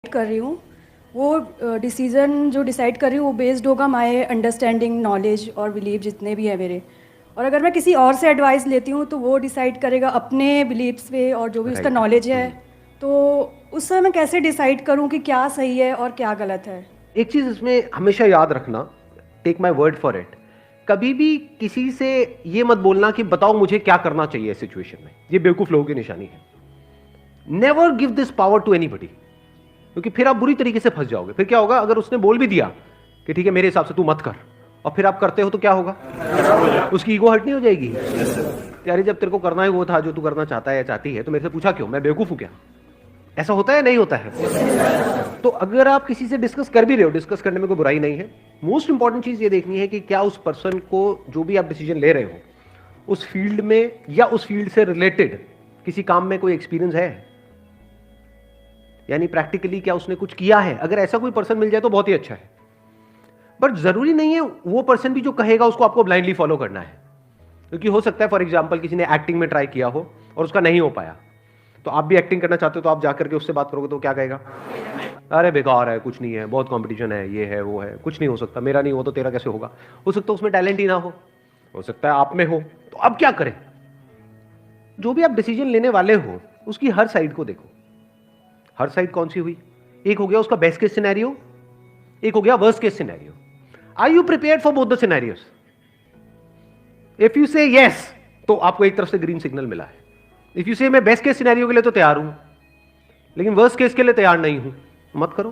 कर रही हूँ वो डिसीज़न जो डिसाइड कर रही हूँ वो बेस्ड होगा माय अंडरस्टैंडिंग, नॉलेज और बिलीव जितने भी है मेरे। और अगर मैं किसी और से एडवाइस लेती हूँ तो वो डिसाइड करेगा अपने बिलीव्स पे और जो भी उसका नॉलेज है। तो उस समय मैं कैसे डिसाइड करूँ कि क्या सही है और क्या गलत है? एक चीज इसमें हमेशा याद रखना, take my word for it, कभी भी किसी से ये मत बोलना कि बताओ मुझे क्या करना चाहिए इस सिचुएशन में। ये बेवकूफ लोगों की निशानी है। Never give this power to anybody, क्योंकि फिर आप बुरी तरीके से फंस जाओगे। फिर क्या होगा, अगर उसने बोल भी दिया कि ठीक है मेरे हिसाब से तू मत कर, और फिर आप करते हो तो क्या होगा, उसकी ईगो हर्ट नहीं हो जाएगी? यार जब तेरे को करना है वो था जो तू करना चाहता है या चाहती है, तो मेरे से पूछा क्यों? मैं बेवकूफ हूं क्या? ऐसा होता है नहीं होता है? तो अगर आप किसी से डिस्कस कर भी रहे हो, डिस्कस करने में कोई बुराई नहीं है। मोस्ट इंपॉर्टेंट चीज ये देखनी है कि क्या उस पर्सन को जो भी आप डिसीजन ले रहे हो उस फील्ड में या उस फील्ड से रिलेटेड किसी काम में कोई एक्सपीरियंस है, यानी प्रैक्टिकली क्या उसने कुछ किया है। अगर ऐसा कोई पर्सन मिल जाए तो बहुत ही अच्छा है, बट जरूरी नहीं है वो पर्सन भी जो कहेगा उसको आपको ब्लाइंडली फॉलो करना है। क्योंकि हो सकता है फॉर एग्जांपल किसी ने एक्टिंग में ट्राई किया हो और उसका नहीं हो पाया, तो आप भी एक्टिंग करना चाहते हो, तो आप जाकर के उससे बात करोगे तो क्या कहेगा? अरे बेकार है, कुछ नहीं है, बहुत कंपटीशन है, ये है वो है, कुछ नहीं हो सकता, मेरा नहीं हो तो तेरा कैसे होगा? हो सकता है उसमें टैलेंट ही ना हो सकता है आप में हो। तो अब क्या करें? जो भी आप डिसीजन लेने वाले हो उसकी हर साइड को देखो। हर साइड कौन सी हुई? एक हो गया उसका बेस्ट केस सिनेरियो, एक हो गया worst case scenario. Are you prepared for both the scenarios? If you say yes, तो आपको एक तरफ से ग्रीन सिग्नल मिला है। इफ यू से मैं बेस्ट केस सिनेरियो के लिए तो तैयार हूं, लेकिन वर्स्ट केस के लिए तैयार नहीं हूं, मत करो।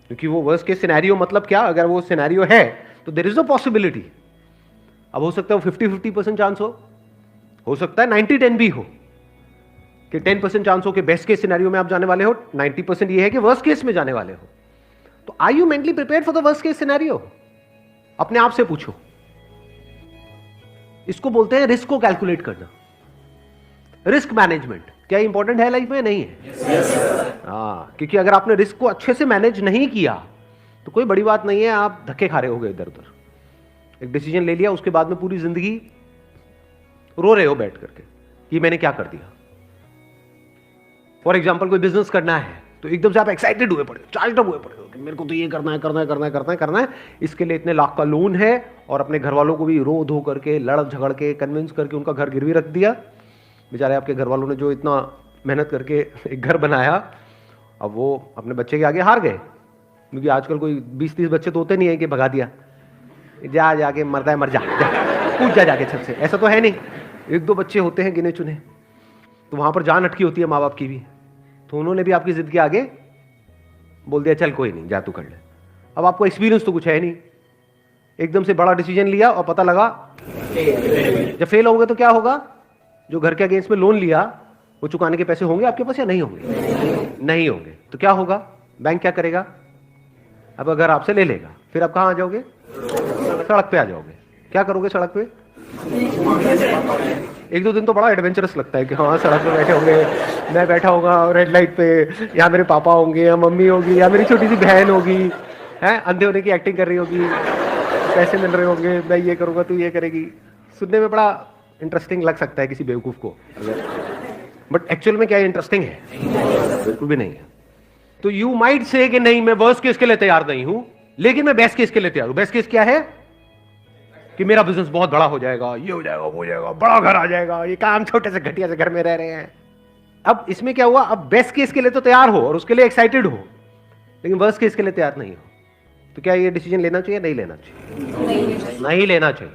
क्योंकि वो वर्स्ट केस सिनेरियो मतलब क्या, अगर वो सिनेरियो है तो देयर इज अ पॉसिबिलिटी। अब हो सकता है 50-50% चांस हो सकता है 90-10 भी हो, कि 10% चांस हो कि बेस्ट केस सिनेरियो में आप जाने वाले हो, 90% ये है कि वर्स्ट केस में जाने वाले हो। तो are you mentally prepared for the worst case scenario? अपने आप से पूछो। इसको बोलते हैं रिस्क को कैलकुलेट करना, रिस्क मैनेजमेंट। क्या इंपॉर्टेंट है लाइफ में? नहीं है? हाँ, क्योंकि अगर आपने रिस्क को अच्छे से मैनेज नहीं किया तो कोई बड़ी बात नहीं है, आप धक्के खा रहे होगे इधर उधर। एक डिसीजन ले लिया, उसके बाद में पूरी जिंदगी रो रहे हो बैठ करके कि मैंने क्या कर दिया। फॉर एग्जाम्पल कोई बिजनेस करना है तो एकदम से आप एक्साइटेड हुए पड़े, चार्ज अप हुए पड़े हो कि मेरे को तो ये करना है करना है करना है करना है करना है, इसके लिए इतने लाख का लोन है, और अपने घर वालों को भी रो धो करके लड़ झगड़ के कन्विंस करके उनका घर गिरवी रख दिया। बेचारे आपके घर वालों ने जो इतना मेहनत करके एक घर बनाया, अब वो अपने बच्चे के आगे हार गए। क्योंकि आजकल कोई 20-30 बच्चे तो होते नहीं है कि भगा दिया, जा जाके मरता है मर जा, कूद जा जाके छत से, ऐसा तो है नहीं। 1-2 बच्चे होते हैं गिने चुने, तो वहां पर जान अटकी होती है माँ बाप की भी। तो उन्होंने भी आपकी जिद के आगे बोल दिया चल कोई नहीं, जा तू कर ले। अब आपको एक्सपीरियंस तो कुछ है नहीं, एकदम से बड़ा डिसीजन लिया और पता लगा जब फेल होगे तो क्या होगा? जो घर के अगेंस्ट में लोन लिया वो चुकाने के पैसे होंगे आपके पास या नहीं होंगे? नहीं होंगे। तो क्या होगा? बैंक क्या करेगा? अब अगर आपसे ले लेगा, फिर आप कहां आ जाओगे? सड़क पे आ जाओगे। क्या करोगे सड़क पे? 1-2 दिन तो बड़ा एडवेंचरस लगता है कि हाँ सड़क पे बैठे होंगे, मैं बैठा होगा रेड लाइट पे, या मेरे पापा होंगे या मम्मी होगी या मेरी छोटी सी बहन होगी, है अंधे होने की एक्टिंग कर रही होगी, पैसे मिल रहे होंगे, मैं ये करूंगा तू ये करेगी। सुनने में बड़ा इंटरेस्टिंग लग सकता है किसी बेवकूफ को, बट एक्चुअल में क्या इंटरेस्टिंग है? बिल्कुल भी नहीं है। तो यू माइट से कि नहीं मैं वर्स्ट केस के लिए तैयार नहीं हूं, लेकिन मैं बेस्ट केस के लिए तैयार हूं। बेस्ट केस क्या है? कि मेरा बिजनेस बहुत बड़ा हो जाएगा, ये हो जाएगा वो हो जाएगा, बड़ा घर आ जाएगा, ये काम छोटे से घटिया से घर में रह रहे हैं। अब इसमें क्या हुआ? अब बेस्ट केस के लिए तो तैयार हो और उसके लिए एक्साइटेड हो, लेकिन वर्स्ट केस के लिए तैयार नहीं हो। तो क्या ये डिसीजन लेना चाहिए? नहीं लेना चाहिए? नहीं लेना चाहिए।